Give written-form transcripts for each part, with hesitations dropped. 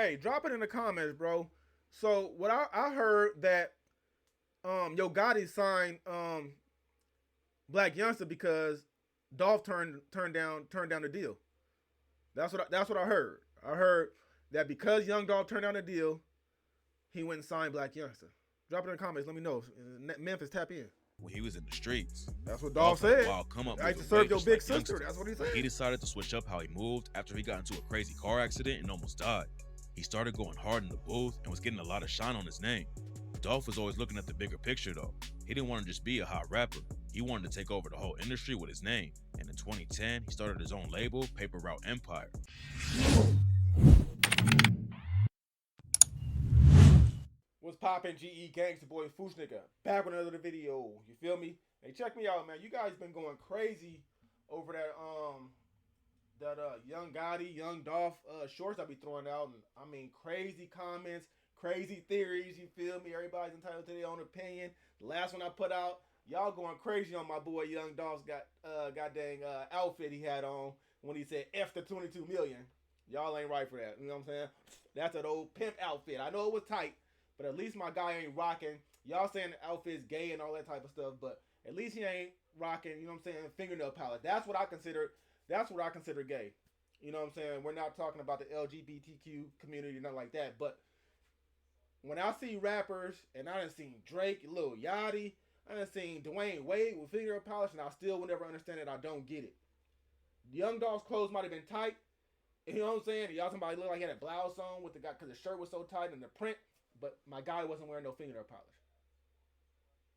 Hey, drop it in the comments, bro. So what I heard that Yo Gotti signed Black Youngster because Dolph turned down the deal. That's what I heard. I heard that because Young Dolph turned down the deal, he went and signed Black Youngster. Drop it in the comments. Let me know. Memphis, tap in. When he was in the streets. That's what Dolph Dolph had a said. wild come up I like to moving serve weight your just big like sister. Youngsta, That's what he but said. he decided to switch up how he moved after he got into a crazy car accident and almost died. He started going hard in the booth and was getting a lot of shine on his name. Dolph was always looking at the bigger picture though. He didn't want to just be a hot rapper. He wanted to take over the whole industry with his name. And in 2010, he started his own label, Paper Route Empire. What's poppin', GE Gangsta Boy Foosh Nigga? Back with another video. You feel me? Hey, check me out, man. You guys been going crazy over that Young Gotti, Young Dolph shorts I be throwing out. And I mean, crazy comments, crazy theories. You feel me? Everybody's entitled to their own opinion. The last one I put out, y'all going crazy on my boy Young Dolph's goddamn outfit he had on when he said F the 22 million. Y'all ain't right for that. You know what I'm saying? That's an old pimp outfit. I know it was tight, but at least my guy ain't rocking. Y'all saying the outfit's gay and all that type of stuff, but at least he ain't rocking, you know what I'm saying, fingernail polish. That's what I consider gay. You know what I'm saying? We're not talking about the LGBTQ community, nothing like that. But when I see rappers, and I done seen Drake, Lil Yachty, I done seen Dwayne Wade with fingernail polish, and I still will never understand it. I don't get it. Young Dolph's clothes might have been tight. You know what I'm saying? Y'all somebody looked like he had a blouse on with the guy because the shirt was so tight and the print, but my guy wasn't wearing no fingernail polish.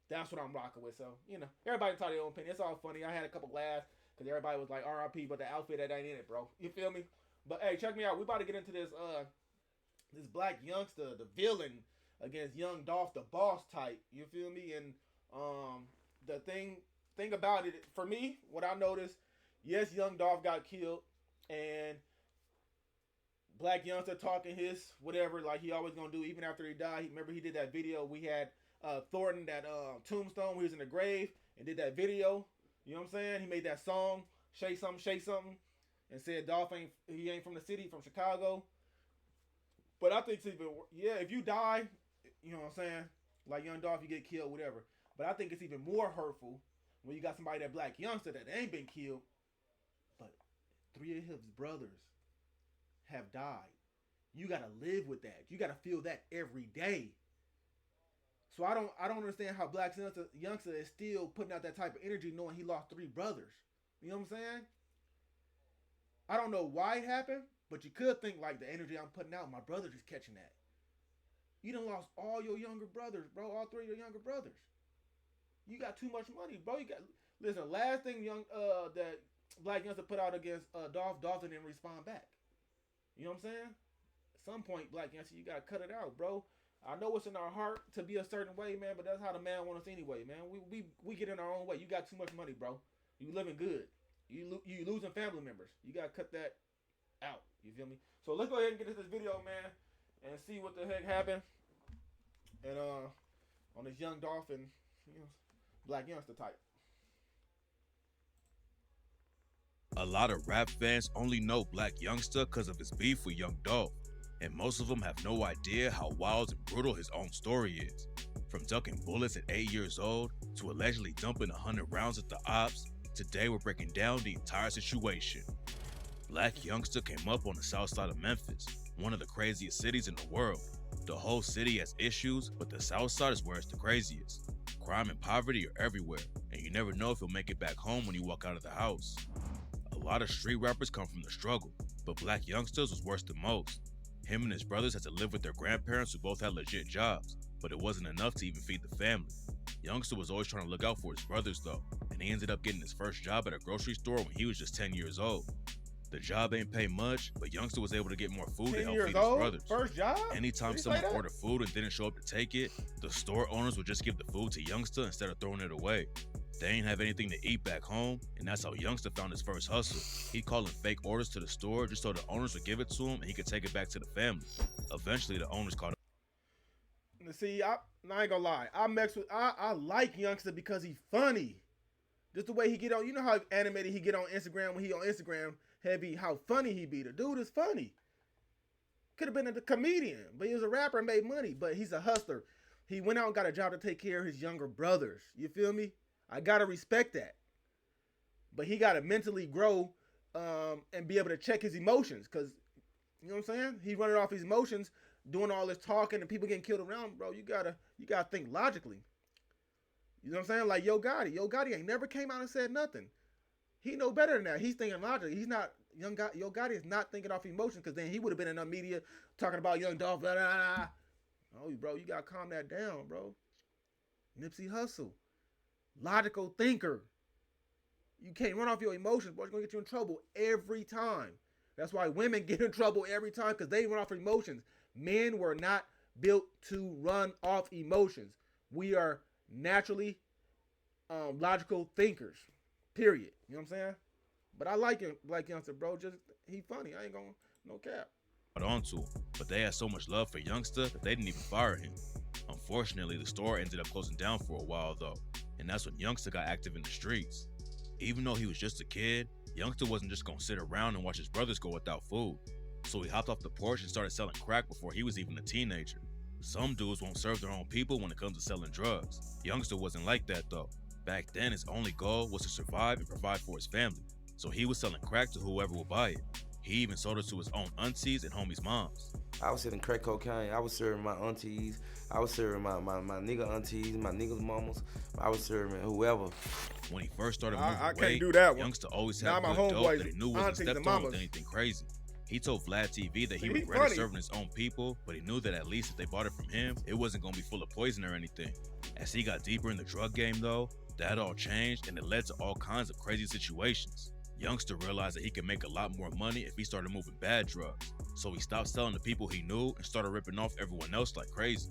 That's what I'm rocking with. So, you know, everybody entitled to their own opinion. It's all funny. I had a couple laughs because everybody was like RIP, but the outfit that ain't in it, bro. You feel me? But hey, check me out. We about to get into this Black Youngster, the villain against Young Dolph, the boss type. You feel me? And the thing about it for me, what I noticed, yes, Young Dolph got killed, and Black Youngster talking his whatever like he always gonna do even after he died. Remember he did that video we had Thornton that tombstone where he was in the grave and did that video. You know what I'm saying? He made that song shake something, and said Dolph ain't from the city, from Chicago. But I think it's even yeah if you die, you know what I'm saying, like Young Dolph you get killed whatever. But I think it's even more hurtful when you got somebody that Black Youngster that ain't been killed, but three of his brothers have died. You gotta live with that. You gotta feel that every day. So I don't understand how Black Youngster is still putting out that type of energy knowing he lost three brothers. You know what I'm saying? I don't know why it happened, but you could think like the energy I'm putting out, my brother's just catching that. You done lost all your younger brothers, bro. All three of your younger brothers. You got too much money, bro. You got listen. Last thing that Black Youngster put out against Dolph didn't respond back. You know what I'm saying? At some point, Black Youngster, you gotta cut it out, bro. I know it's in our heart to be a certain way, man, but that's how the man wants us anyway, man. We get in our own way. You got too much money, bro. You living good. You losing family members. You gotta cut that out. You feel me? So let's go ahead and get into this video, man, and see what the heck happened. And on this Young Dolph and you know, Black Youngster type. A lot of rap fans only know Blac Youngsta because of his beef with Young Dolph, and most of them have no idea how wild and brutal his own story is. From ducking bullets at 8 years old to allegedly dumping 100 rounds at the ops, today we're breaking down the entire situation. Blac Youngsta came up on the south side of Memphis, one of the craziest cities in the world. The whole city has issues, but the south side is where it's the craziest. Crime and poverty are everywhere, and you never know if you'll make it back home when you walk out of the house. A lot of street rappers come from the struggle, but Blac Youngsta's was worse than most. Him and his brothers had to live with their grandparents who both had legit jobs, but it wasn't enough to even feed the family. Youngsta was always trying to look out for his brothers though, and he ended up getting his first job at a grocery store when he was just 10 years old. The job ain't pay much, but Youngsta was able to get more food to help feed his brothers. First job? Anytime someone ordered food and didn't show up to take it, the store owners would just give the food to Youngsta instead of throwing it away. They ain't have anything to eat back home, and that's how Youngsta found his first hustle. He'd call in fake orders to the store just so the owners would give it to him and he could take it back to the family. Eventually, the owners caught up. See, I ain't gonna lie. I like Youngsta because he's funny. Just the way he get on, you know how animated he get on Instagram when he on Instagram heavy, how funny he be. The dude is funny. Could have been a comedian, but he was a rapper and made money. But he's a hustler. He went out and got a job to take care of his younger brothers. You feel me? I gotta respect that. But he gotta mentally grow and be able to check his emotions, cause you know what I'm saying? He's running off his emotions, doing all this talking, and people getting killed around, bro. You gotta think logically. You know what I'm saying? Like Yo Gotti ain't never came out and said nothing. He know better than that. He's thinking logically. He's not Yo Gotti is not thinking off emotions, because then he would have been in the media talking about Young Dolph. Blah, blah, blah. Oh, bro, you gotta calm that down, bro. Nipsey Hussle, logical thinker. You can't run off your emotions, bro. It's gonna get you in trouble every time. That's why women get in trouble every time, because they run off emotions. Men were not built to run off emotions. We are naturally logical thinkers. Period. You know what I'm saying? But I like him, like Youngsta, bro. Just he funny. I ain't gonna no cap. Onto him, but they had so much love for Youngsta that they didn't even fire him. Unfortunately, the store ended up closing down for a while though, and that's when Youngsta got active in the streets. Even though he was just a kid, Youngsta wasn't just gonna sit around and watch his brothers go without food. So he hopped off the porch and started selling crack before he was even a teenager. Some dudes won't serve their own people when it comes to selling drugs. Youngsta wasn't like that though. Back then, his only goal was to survive and provide for his family. So he was selling crack to whoever would buy it. He even sold it to his own aunties and homies' moms. I was selling crack cocaine. I was serving my aunties. I was serving my nigga aunties, my niggas' mamas. I was serving whoever. When he first started moving I weight, can't do that one. Youngsta always Now had my good dope homeboys, that he knew wasn't aunties and stepped on with mamas. anything crazy. He told Vlad TV that he See, he regretted funny. serving his own people, but he knew that at least if they bought it from him, it wasn't going to be full of poison or anything. As he got deeper in the drug game though, that all changed and it led to all kinds of crazy situations. Youngsta realized that he could make a lot more money if he started moving bad drugs, so he stopped selling to people he knew and started ripping off everyone else like crazy.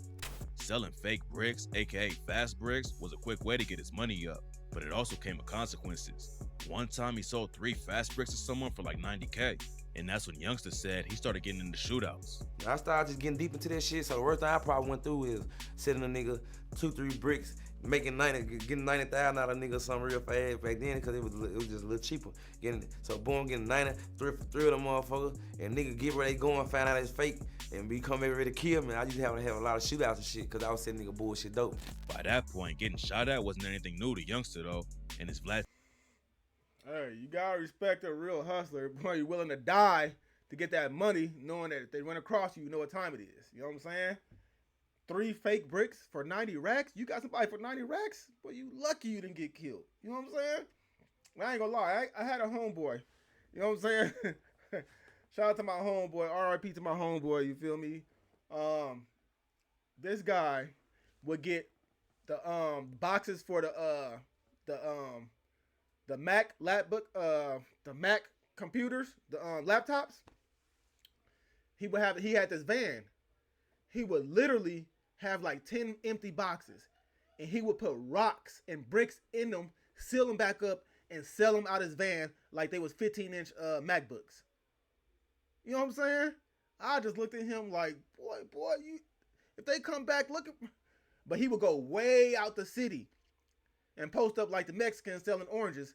Selling fake bricks, aka fast bricks, was a quick way to get his money up, but it also came with consequences. One time he sold 3 fast bricks to someone for like $90K, and that's when Youngsta said he started getting into shootouts. I started just getting deep into that shit, so the worst thing I probably went through is selling a nigga 2-3 bricks, making getting 90,000 out of a nigga something real fast back then, because it was just a little cheaper. Getting 90, three of them motherfuckers, and nigga get where they going, find out it's fake, and become ready to kill me. I used to have a lot of shootouts and shit, because I was selling nigga bullshit dope. By that point, getting shot at wasn't anything new to Youngsta though, and his Vlad Hey, you gotta respect a real hustler. Boy, you're willing to die to get that money, knowing that if they run across you, you know what time it is. You know what I'm saying? 3 fake bricks for 90 racks? You got somebody for 90 racks? Boy, you lucky you didn't get killed. You know what I'm saying? I ain't gonna lie, I had a homeboy. You know what I'm saying? Shout out to my homeboy, RIP to my homeboy, you feel me? This guy would get the boxes for the Mac the Mac computers, the laptops. He had this van. He would literally have like 10 empty boxes, and he would put rocks and bricks in them, seal them back up, and sell them out his van like they was 15-inch MacBooks. You know what I'm saying? I just looked at him like, boy, you. If they come back, look at. But he would go way out the city and post up like the Mexicans selling oranges.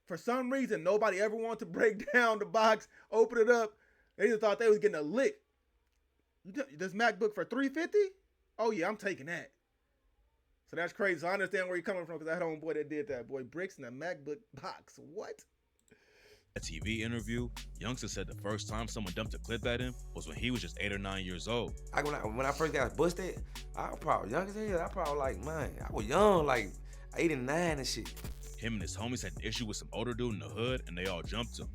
For some reason, nobody ever wanted to break down the box, open it up. They just thought they was getting a lick. This MacBook for $350? Oh yeah, I'm taking that. So that's crazy. So I understand where you're coming from, because I had a homeboy that did that. Boy, bricks in a MacBook box. What? A TV interview, Youngsta said the first time someone dumped a clip at him was when he was just 8 or 9 years old. When I first got busted, I was probably young as hell. I probably like, man, I was young, like 8 and 9 and shit. Him and his homies had an issue with some older dude in the hood, and they all jumped him.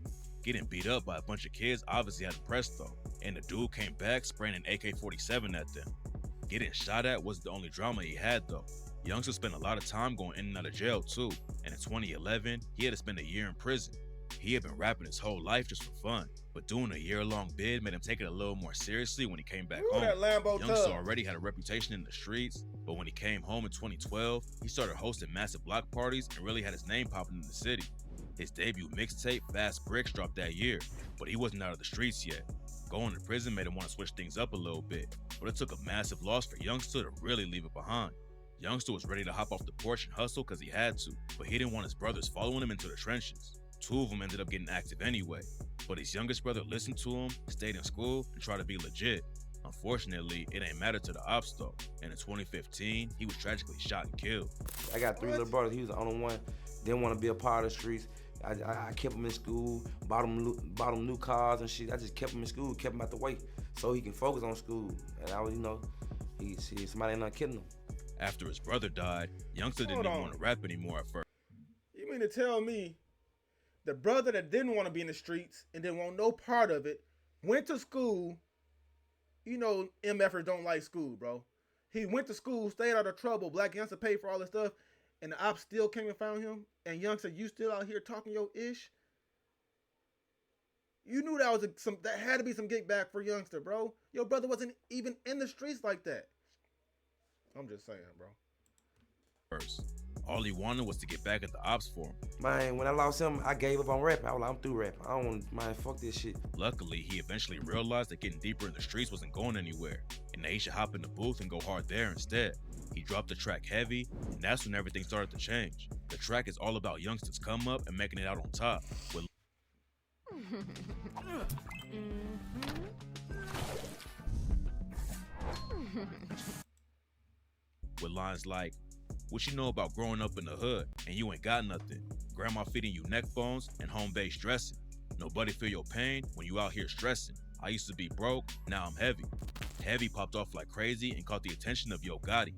Getting beat up by a bunch of kids obviously had him pressed though, and the dude came back spraying an AK-47 at them. Getting shot at wasn't the only drama he had though. Youngsta spent a lot of time going in and out of jail too, and in 2011, he had to spend a year in prison. He had been rapping his whole life just for fun, but doing a year-long bid made him take it a little more seriously when he came back home. Youngsta already had a reputation in the streets, but when he came home in 2012, he started hosting massive block parties and really had his name popping in the city. His debut mixtape, Fast Bricks, dropped that year, but he wasn't out of the streets yet. Going to prison made him want to switch things up a little bit, but it took a massive loss for Youngsta to really leave it behind. Youngsta was ready to hop off the porch and hustle because he had to, but he didn't want his brothers following him into the trenches. Two of them ended up getting active anyway, but his youngest brother listened to him, stayed in school, and tried to be legit. Unfortunately, it ain't matter to the ops though, and in 2015, he was tragically shot and killed. I got three little brothers. He was the only one didn't want to be a part of the streets. I kept him in school, bought him new cars and shit. I just kept him in school, kept him out the way, so he can focus on school. And I was, somebody ain't not kidding him. After his brother died, Youngsta didn't even want to rap anymore at first. You mean to tell me the brother that didn't want to be in the streets and didn't want no part of it went to school? You know, MFers don't like school, bro. He went to school, stayed out of trouble. Blac Youngsta paid for all this stuff, and the ops still came and found him. And Youngsta, you still out here talking your ish? You knew that was that had to be some get back for Youngsta, bro. Your brother wasn't even in the streets like that. I'm just saying, bro. First, all he wanted was to get back at the ops for him. Man, when I lost him, I gave up on rapping. I was like, I'm through rapping. I don't want, man, fuck this shit. Luckily, he eventually realized that getting deeper in the streets wasn't going anywhere, and that he should hop in the booth and go hard there instead. He dropped the track Heavy, and that's when everything started to change. The track is all about Youngsta's come up and making it out on top. With lines like, what you know about growing up in the hood and you ain't got nothing? Grandma feeding you neck bones and home base dressing. Nobody feel your pain when you out here stressing. I used to be broke, now I'm heavy. Heavy popped off like crazy and caught the attention of Yo Gotti.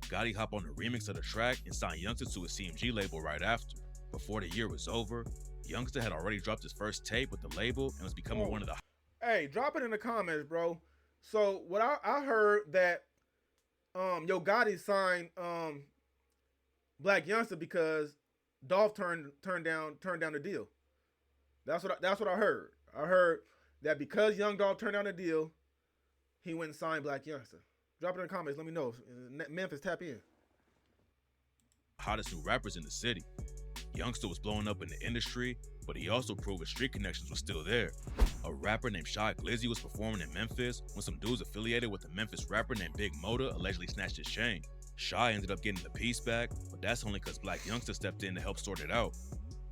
Gotti hopped on the remix of the track and signed Youngsta to a CMG label right after. Before the year was over, Youngsta had already dropped his first tape with the label and was becoming one of the... Hey, drop it in the comments, bro. So what I heard that Yo Gotti signed Blac Youngsta because Dolph turned down the deal. That's what I heard. I heard that because Young Dolph turned down the deal, he went and signed Blac Youngsta. Drop it in the comments. Let me know. Memphis, tap in. Hottest new rappers in the city. Youngsta was blowing up in the industry, but he also proved his street connections were still there. A rapper named Shy Glizzy was performing in Memphis when some dudes affiliated with a Memphis rapper named Big Moda allegedly snatched his chain. Shy ended up getting the piece back, but that's only because Blac Youngsta stepped in to help sort it out.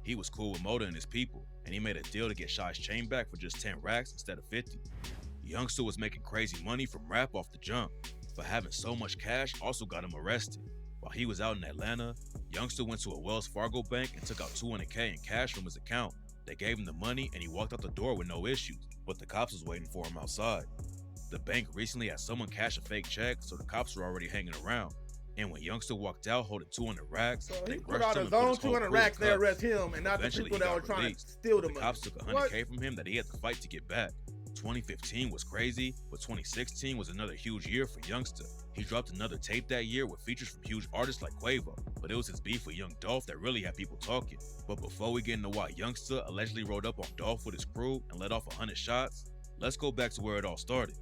He was cool with Moda and his people, and he made a deal to get Shy's chain back for just 10 racks instead of 50. Youngsta was making crazy money from rap off the jump, but having so much cash also got him arrested. While he was out in Atlanta, Youngsta went to a Wells Fargo bank and took out $200K in cash from his account. They gave him the money and he walked out the door with no issues, but the cops was waiting for him outside. The bank recently had someone cash a fake check, so the cops were already hanging around. And when Youngsta walked out holding 200 racks, so they he put rushed out him his and put own his whole 200 crew in racks, they cuffs. arrest him, and not Eventually, the people he that got were trying released, to steal but the the money. cops took $100K from him that he had to fight to get back. 2015 was crazy, but 2016 was another huge year for Youngsta. He dropped another tape that year with features from huge artists like Quavo, but it was his beef with Young Dolph that really had people talking. But before we get into why Youngsta allegedly rode up on Dolph with his crew and let off 100 shots, let's go back to where it all started.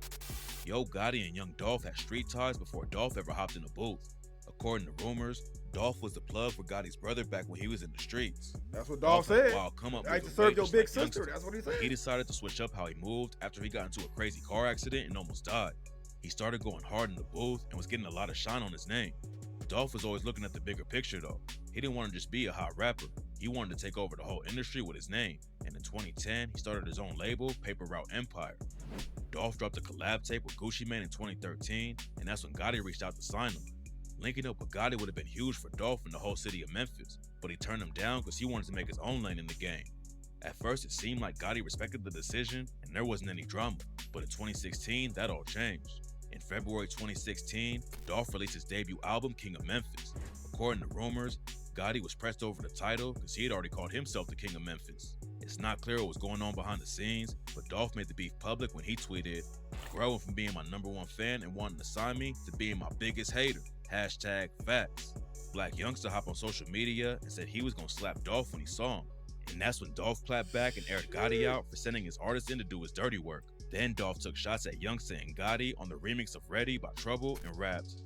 Yo Gotti and Young Dolph had street ties before Dolph ever hopped in the booth. According to rumors, Dolph was the plug for Gotti's brother back when he was in the streets. That's what Dolph said. I used to serve your big sister. That's what he said. He decided to switch up how he moved after he got into a crazy car accident and almost died. He started going hard in the booth and was getting a lot of shine on his name. Dolph was always looking at the bigger picture though. He didn't want to just be a hot rapper. He wanted to take over the whole industry with his name. And in 2010, he started his own label, Paper Route Empire. Dolph dropped a collab tape with Gucci Mane in 2013, and that's when Gotti reached out to sign him. Linking up with Gotti would have been huge for Dolph and the whole city of Memphis, but he turned him down because he wanted to make his own lane in the game. At first, it seemed like Gotti respected the decision and there wasn't any drama, but in 2016, that all changed. In February 2016, Dolph released his debut album, King of Memphis. According to rumors, Gotti was pressed over the title because he had already called himself the King of Memphis. It's not clear what was going on behind the scenes, but Dolph made the beef public when he tweeted, "Growing from being my #1 fan and wanting to sign me to being my biggest hater. #facts. Blac Youngsta hopped on social media and said he was gonna slap Dolph when he saw him. And that's when Dolph clapped back and aired Gotti out for sending his artist in to do his dirty work. Then Dolph took shots at Youngsta and Gotti on the remix of Ready by Trouble and raps,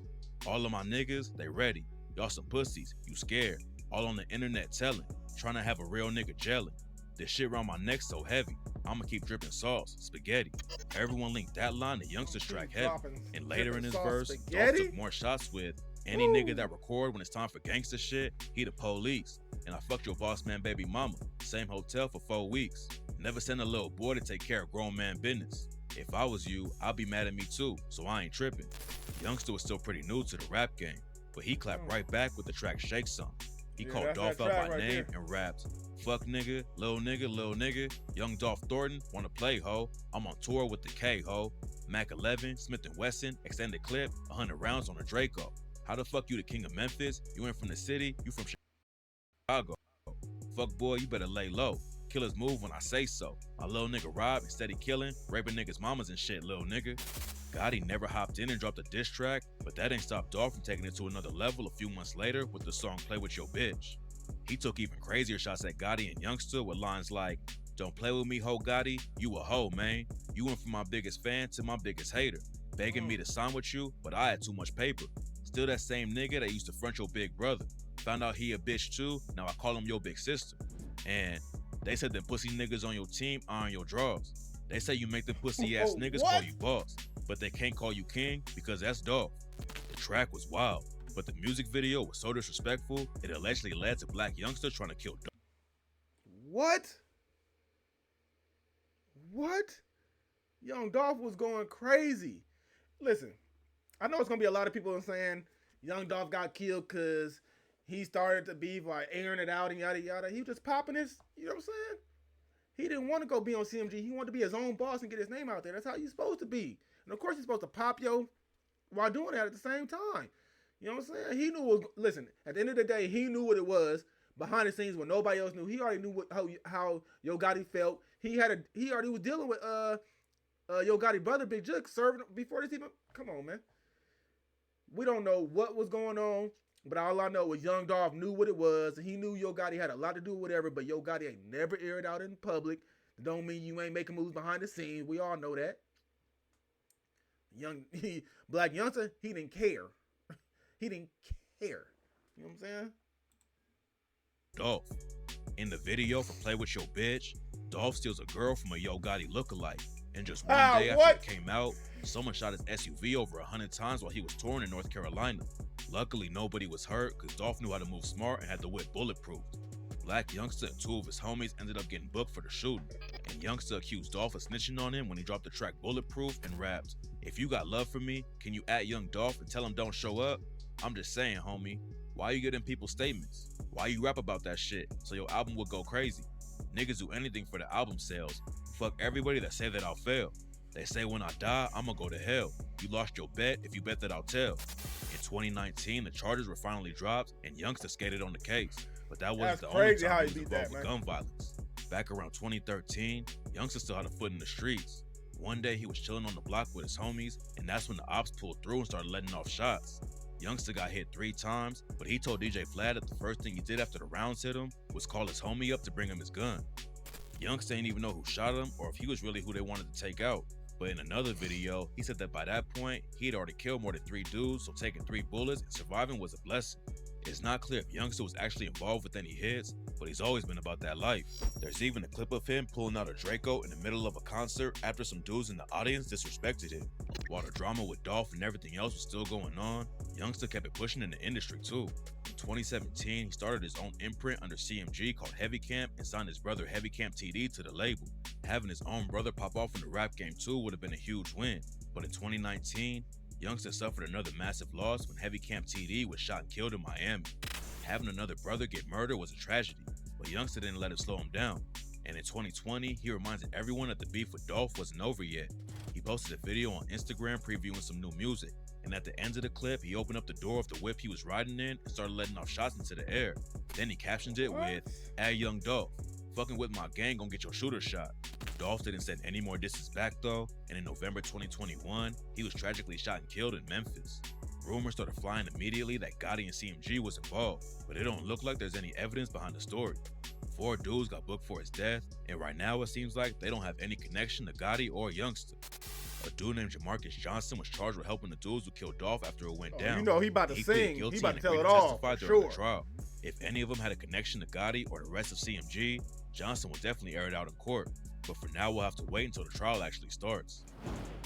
"All of my niggas, they ready. Y'all some pussies, you scared. All on the internet telling, trying to have a real nigga gelling. This shit around my neck so heavy, I'ma keep dripping sauce, spaghetti." Everyone linked that line to Youngsta's track Heavy. And later in his verse, Dolph took more shots with, Any nigga that record when it's time for gangster shit, he the police. And I fucked your boss man baby mama, same hotel for 4 weeks. Never send a little boy to take care of grown man business. If I was you, I'd be mad at me too, so I ain't tripping. Youngsta was still pretty new to the rap game, but he clapped right back with the track Shake Some. He called Dolph out by name and rapped, "Fuck nigga, little nigga, young Dolph Thornton, wanna play ho? I'm on tour with the K ho. Mac 11, Smith & Wesson, extended clip, 100 rounds on a Draco. How the fuck you the king of Memphis? You ain't from the city, you from Chicago. Fuck boy, you better lay low. Killers move when I say so. My little nigga Rob instead of killing, raping niggas' mamas and shit, little nigga." Gotti never hopped in and dropped a diss track, but that ain't stopped Dolph from taking it to another level a few months later with the song Play With Your Bitch. He took even crazier shots at Gotti and Youngsta with lines like, "Don't play with me, ho Gotti, you a hoe, man. You went from my biggest fan to my biggest hater. Begging me to sign with you, but I had too much paper. Still that same nigga that used to front your big brother. Found out he a bitch too, now I call him your big sister. And they said them pussy niggas on your team iron your drawers. They say you make the pussy ass niggas call you boss, but they can't call you king because that's Dolph." The track was wild, but the music video was so disrespectful, it allegedly led to Blac Youngsta trying to kill Dolph. What? Young Dolph was going crazy. Listen, I know it's gonna be a lot of people saying Young Dolph got killed because he started to be like airing it out and yada yada. He was just popping his, you know what I'm saying? He didn't want to go be on CMG. He wanted to be his own boss and get his name out there. That's how you're supposed to be. And of course, you're supposed to pop yo while doing that at the same time. You know what I'm saying? He knew what was, listen, at the end of the day, he knew what it was behind the scenes when nobody else knew. He already knew how Yo Gotti felt. He already was dealing with Yo Gotti brother Big Jug serving before this even. Come on, man. We don't know what was going on, but all I know was Young Dolph knew what it was, and he knew Yo Gotti had a lot to do with whatever, but Yo Gotti ain't never aired out in public. Don't mean you ain't making moves behind the scenes. We all know that. Blac Youngsta, he didn't care. He didn't care. You know what I'm saying? Dolph. In the video for Play With Your Bitch, Dolph steals a girl from a Yo Gotti lookalike. And just one day after it came out, someone shot his SUV over 100 times while he was touring in North Carolina. Luckily, nobody was hurt because Dolph knew how to move smart and had the whip bulletproof. Blac Youngsta and 2 of his homies ended up getting booked for the shooting, and Youngsta accused Dolph of snitching on him when he dropped the track Bulletproof and rapped, "If you got love for me, can you at Young Dolph and tell him don't show up? I'm just saying, homie, why you getting people's statements? Why you rap about that shit so your album would go crazy? Niggas do anything for the album sales. Fuck everybody that say that I'll fail. They say when I die, I'ma go to hell. You lost your bet if you bet that I'll tell." In 2019, the charges were finally dropped and Youngsta skated on the case. But that wasn't the only time he was involved with gun violence. Back around 2013, Youngsta still had a foot in the streets. One day he was chilling on the block with his homies, and that's when the ops pulled through and started letting off shots. Youngsta got hit 3 times, but he told DJ Vlad that the first thing he did after the rounds hit him was call his homie up to bring him his gun. Youngsta didn't even know who shot him or if he was really who they wanted to take out. But in another video, he said that by that point, he had already killed more than 3 dudes, so taking 3 bullets and surviving was a blessing. It's not clear if Youngsta was actually involved with any hits, but he's always been about that life. There's even a clip of him pulling out a Draco in the middle of a concert after some dudes in the audience disrespected him. While the drama with Dolph and everything else was still going on, Youngsta kept it pushing in the industry too. In 2017, he started his own imprint under CMG called Heavy Camp and signed his brother Heavy Camp TD to the label. Having his own brother pop off in the rap game too would have been a huge win, but in 2019, Youngsta suffered another massive loss when Heavy Camp TD was shot and killed in Miami. Having another brother get murdered was a tragedy, but Youngsta didn't let it slow him down. And in 2020, he reminded everyone that the beef with Dolph wasn't over yet. He posted a video on Instagram previewing some new music, and at the end of the clip, he opened up the door of the whip he was riding in and started letting off shots into the air. Then he captioned it with, "At Young Dolph, fucking with my gang gon' get your shooter shot." Dolph didn't send any more disses back though, and in November 2021, he was tragically shot and killed in Memphis. Rumors started flying immediately that Gotti and CMG was involved, but it don't look like there's any evidence behind the story. 4 dudes got booked for his death, and right now it seems like they don't have any connection to Gotti or Youngsta. A dude named Jamarcus Johnson was charged with helping the dudes who killed Dolph after it went down. You know he about to sing, he about to tell it all, for during sure. the trial. If any of them had a connection to Gotti or the rest of CMG, Johnson will definitely air it out in court. But for now, we'll have to wait until the trial actually starts.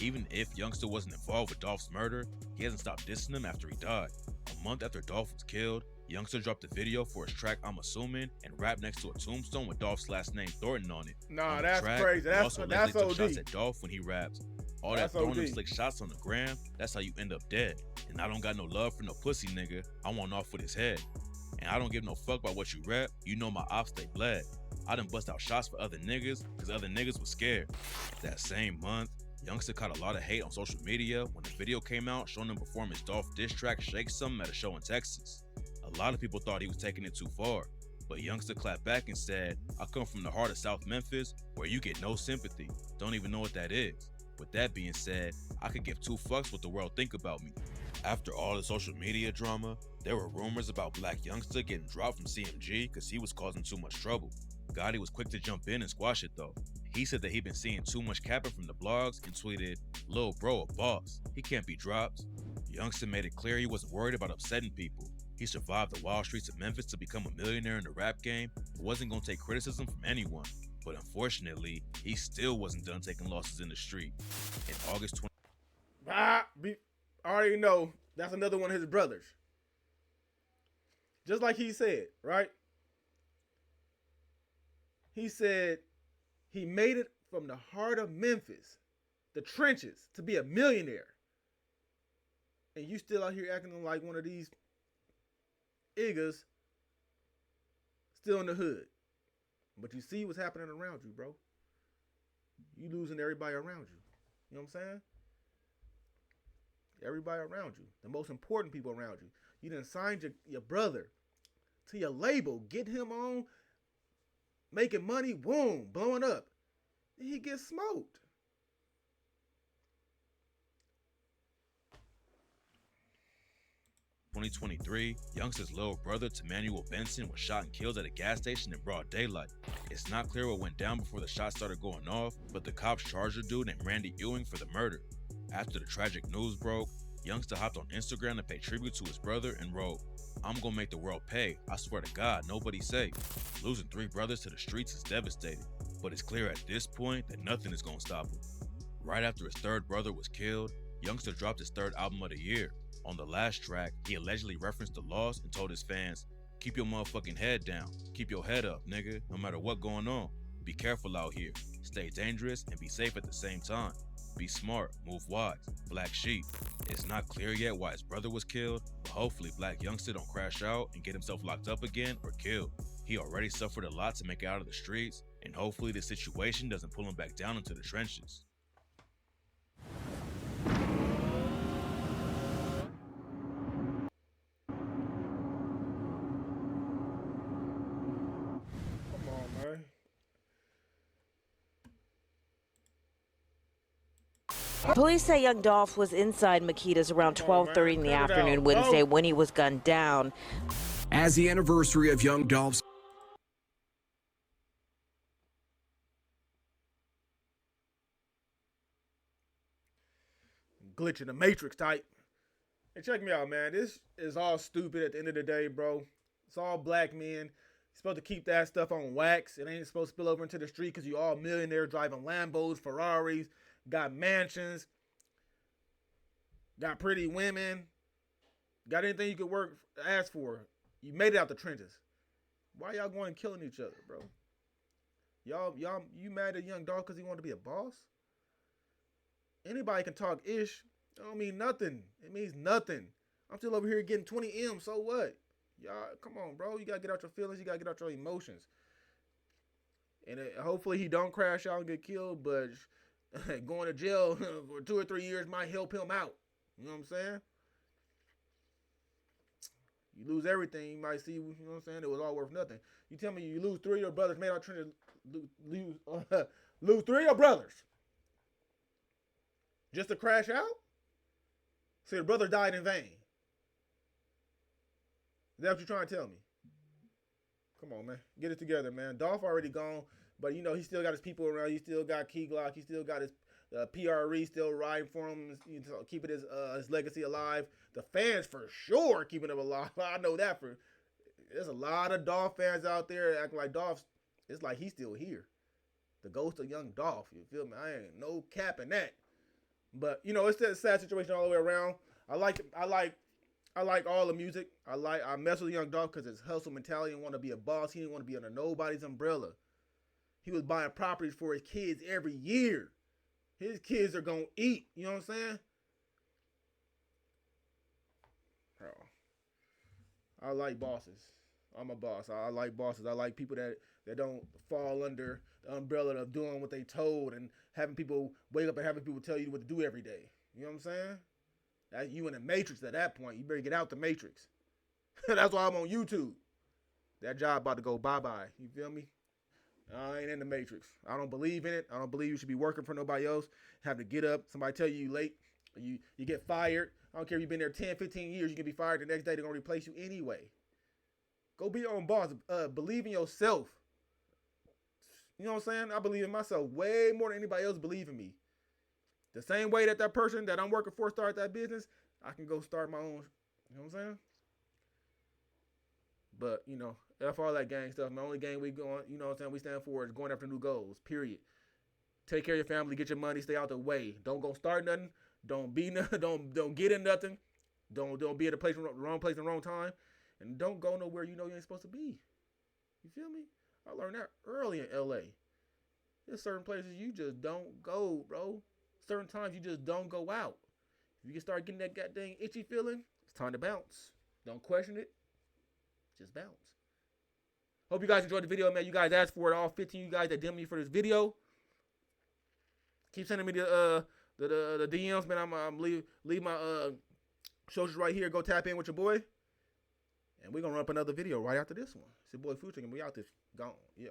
Even if Youngsta wasn't involved with Dolph's murder, he hasn't stopped dissing him after he died. A month after Dolph was killed, Youngsta dropped a video for his track I'm Assuming and rapped next to a tombstone with Dolph's last name Thornton on it. Nah, on that's track, crazy. he also That's allegedly OD. took shots at Dolph when he raps. All That's that throwing them OD. slick shots on the gram, that's how you end up dead. And I don't got no love for no pussy nigga, I want off with his head. And I don't give no fuck about what you rap, you know my ops they bled. I done bust out shots for other niggas, cause other niggas was scared. That same month, Youngsta caught a lot of hate on social media when the video came out showing him perform his Dolph diss track Shake Some at a show in Texas. A lot of people thought he was taking it too far, but Youngsta clapped back and said, I come from the heart of South Memphis where you get no sympathy, don't even know what that is. With that being said, I could give two fucks what the world think about me. After all the social media drama, there were rumors about Blac Youngsta getting dropped from CMG because he was causing too much trouble. Gotti was quick to jump in and squash it though. He said that he'd been seeing too much capping from the blogs and tweeted, "Lil bro a boss, he can't be dropped." Youngsta made it clear he wasn't worried about upsetting people. He survived the wild streets of Memphis to become a millionaire in the rap game and wasn't gonna take criticism from anyone. But unfortunately, he still wasn't done taking losses in the street. In August 20- I already know that's another one of his brothers. Just like he said, right? He said he made it from the heart of Memphis, the trenches, to be a millionaire. And you still out here acting like one of these niggas still in the hood. But you see what's happening around you, bro. You losing everybody around you. You know what I'm saying? Everybody around you. The most important people around you. You done signed your brother to your label. Get him on. Making money. Boom. Blowing up. Then he gets smoked. In 2023, Youngsta's little brother, Emmanuel Benson, was shot and killed at a gas station in broad daylight. It's not clear what went down before the shots started going off, but the cops charged a dude named Randy Ewing for the murder. After the tragic news broke, Youngsta hopped on Instagram to pay tribute to his brother and wrote, "I'm gonna make the world pay. I swear to God, nobody's safe." Losing 3 brothers to the streets is devastating, but it's clear at this point that nothing is gonna stop him. Right after his 3rd brother was killed, Youngsta dropped his 3rd album of the year. On the last track, he allegedly referenced the loss and told his fans, "Keep your motherfucking head down. Keep your head up, nigga, no matter what going on. Be careful out here. Stay dangerous and be safe at the same time. Be smart, move wise, Black Sheep." It's not clear yet why his brother was killed, but hopefully Blac Youngsta don't crash out and get himself locked up again or killed. He already suffered a lot to make it out of the streets, and hopefully this situation doesn't pull him back down into the trenches. Come on, man. Police say young Dolph was inside Makita's around 12:30 in the afternoon Wednesday when he was gunned down. As the anniversary of young Dolph's Glitch in the Matrix type. Hey, check me out, man. This is all stupid at the end of the day, bro. It's all black men. You're supposed to keep that stuff on wax. It ain't supposed to spill over into the street because you all millionaires driving Lambos, Ferraris, got mansions, got pretty women, got anything you could ask for. You made it out the trenches. Why y'all going and killing each other, bro? You mad at young Dolph because he wanted to be a boss? Anybody can talk ish. It don't mean nothing. It means nothing. I'm still over here getting 20 M, so what? Y'all, come on, bro. You gotta get out your feelings. You gotta get out your emotions. And hopefully he don't crash out and get killed, but going to jail for 2 or 3 years might help him out. You know what I'm saying? You lose everything, you might see, you know what I'm saying? It was all worth nothing. You tell me you lose 3 of your brothers made out trenches, lose 3 of your brothers just to crash out? So your brother died in vain. Is that what you're trying to tell me? Come on, man. Get it together, man. Dolph already gone, but you know, he still got his people around. He still got Key Glock. He still got his PRE still riding for him, you know, keeping his legacy alive. The fans for sure keeping him alive. I know that for. There's a lot of Dolph fans out there acting like Dolph's. It's like he's still here. The ghost of young Dolph. You feel me? I ain't no cap in that. But you know, it's a sad situation all the way around. I like I like all the music. I mess with Young Dolph because his hustle mentality and want to be a boss. He didn't want to be under nobody's umbrella. He was buying properties for his kids every year. His kids are gonna eat. You know what I'm saying? Bro, I like bosses. I'm a boss. I like bosses. I like people that don't fall under the umbrella of doing what they told and having people wake up and having people tell you what to do every day. You know what I'm saying? That you in the matrix at that point. You better get out the matrix. That's why I'm on YouTube. That job about to go bye-bye. You feel me? I ain't in the matrix. I don't believe in it. I don't believe you should be working for nobody else. Have to get up. Somebody tell you late. You get fired. I don't care if you've been there 10, 15 years. You can be fired the next day. They're going to replace you anyway. Go be your own boss. Believe in yourself. You know what I'm saying? I believe in myself way more than anybody else believe in me. The same way that person that I'm working for started that business, I can go start my own. You know what I'm saying? But, you know, F all that gang stuff. The only gang we going, you know what I'm saying, we stand for is going after new goals, period. Take care of your family, get your money, stay out the way. Don't go start nothing. Don't be nothing. Don't get in nothing. Don't be at the wrong place, in the wrong time. And don't go nowhere you know you ain't supposed to be. You feel me? I learned that early in LA. There's certain places you just don't go, bro. Certain times you just don't go out. If you can start getting that goddamn itchy feeling, it's time to bounce. Don't question it. Just bounce. Hope you guys enjoyed the video, man. You guys asked for it. All 15 of you guys that DM me for this video. Keep sending me the DMs, man. I'm leave my socials right here. Go tap in with your boy. And we're going to run up another video right after this one. It's your boy Future, and we out this. Gone. Yeah.